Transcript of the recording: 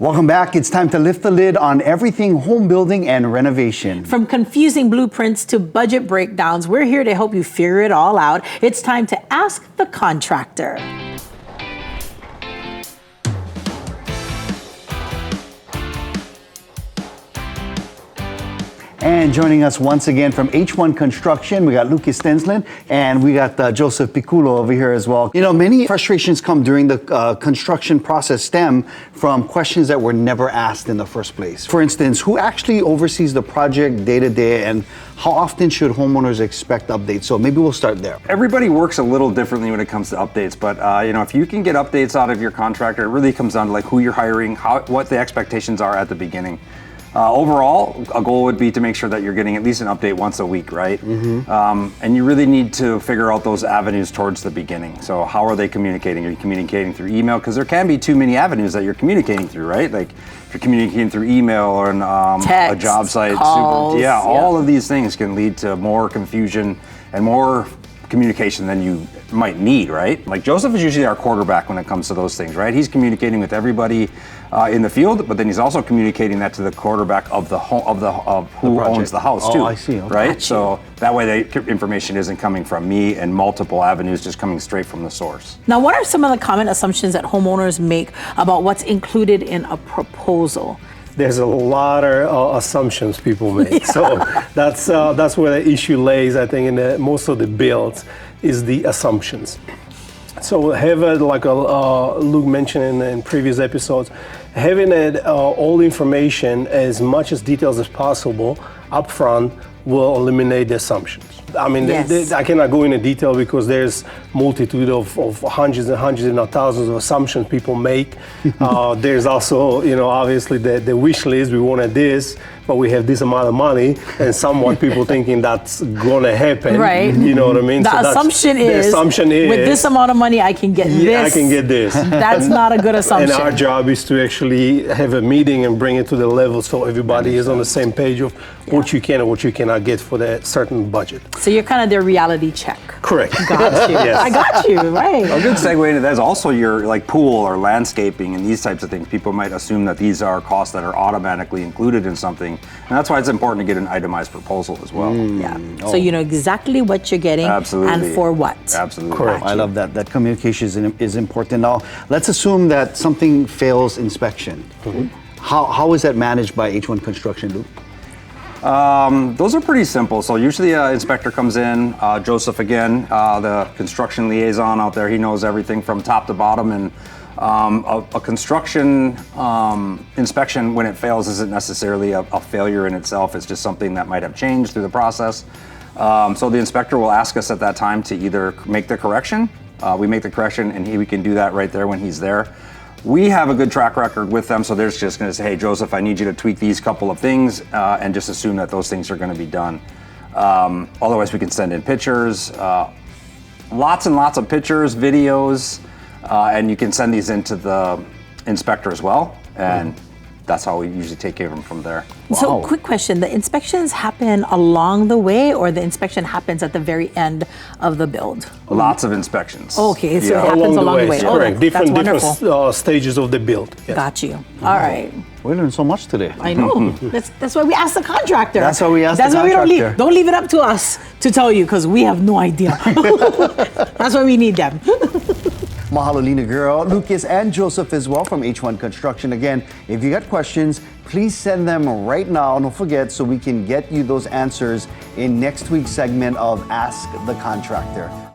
Welcome back. It's time to lift the lid on everything home building and renovation. From confusing blueprints to budget breakdowns, we're here to help you figure it all out. It's time to ask the contractor. And joining us once again from H1 Construction, we got Lucas Stensland and we got Jozef Pikula over here as well. You know, many frustrations come during the construction process stem from questions that were never asked in the first place. For instance, who actually oversees the project day to day, and how often should homeowners expect updates? So maybe we'll start there. Everybody works a little differently when it comes to updates, but you know, if you can get updates out of your contractor, it really comes down to like who you're hiring, what the expectations are at the beginning. Overall, a goal would be to make sure that you're getting at least an update once a week, right? And you really need to figure out those avenues towards the beginning. So how are they communicating? Are you communicating through email? Because there can be too many avenues that you're communicating through, right? Like if you're communicating through email or a job site, calls, all of these things can lead to more confusion and more communication than you might need, right? Like Jozef is usually our quarterback when it comes to those things, right? He's communicating with everybody in the field, but then he's also communicating that to the quarterback of the who owns the house too. Oh, I see. Okay. Right? So that way the information isn't coming from me and multiple avenues, just coming straight from the source. Now, what are some of the common assumptions that homeowners make about what's included in a proposal? There's a lot of assumptions people make. So that's where the issue lays, I think, in most of the builds, is the assumptions. So have it, like Luke mentioned in previous episodes, having it all information, as much as details as possible up front, will eliminate the assumptions. I mean, I cannot go into detail because there's multitude of hundreds and hundreds, if not thousands of assumptions people make. There's also, you know, obviously the wish list, we wanted this, but we have this amount of money, and somewhat people thinking that's gonna happen. Right. You know what I mean? The assumption is with this amount of money, I can get this. I can get this. That's not a good assumption. And our job is to actually have a meeting and bring it to the level so everybody is on the same page of what you can and what you cannot get for that certain budget. So you're kind of their reality check. Correct. Got you. Yes. I got you, right. A good segue into that is also your like pool or landscaping and these types of things. People might assume that these are costs that are automatically included in something, and that's why it's important to get an itemized proposal as well. So you know exactly what you're getting and for what. Absolutely. Correct. I love that. That communication is important. Now, let's assume that something fails inspection. How is that managed by H1 Construction, Luke? Those are pretty simple. So usually an inspector comes in, Jozef again, the construction liaison out there, he knows everything from top to bottom, and a construction inspection, when it fails, isn't necessarily a failure in itself. It's just something that might have changed through the process. So the inspector will ask us at that time to either make the correction, we make the correction, and we can do that right there when he's there. We have a good track record with them, so they're just going to say, hey, Jozef, I need you to tweak these couple of things, and just assume that those things are going to be done. Otherwise, we can send in pictures, lots and lots of pictures, videos, and you can send these into the inspector as well, and that's how we usually take care of them from there. So quick question, the inspections happen along the way, or the inspection happens at the very end of the build? Lots of inspections. Okay, so it happens along the way. Oh, correct. Different wonderful. stages of the build. Yes. Got you. All right. We learned so much today. I know. That's why we asked the contractor. That's why we asked the contractor. That's why we don't leave it up to us to tell you, because we have no idea. That's why we need them. Mahalo, Lina Girl, Lucas, and Jozef as well from H1 Construction. Again, if you got questions, please send them right now. Don't forget, so we can get you those answers in next week's segment of Ask the Contractor.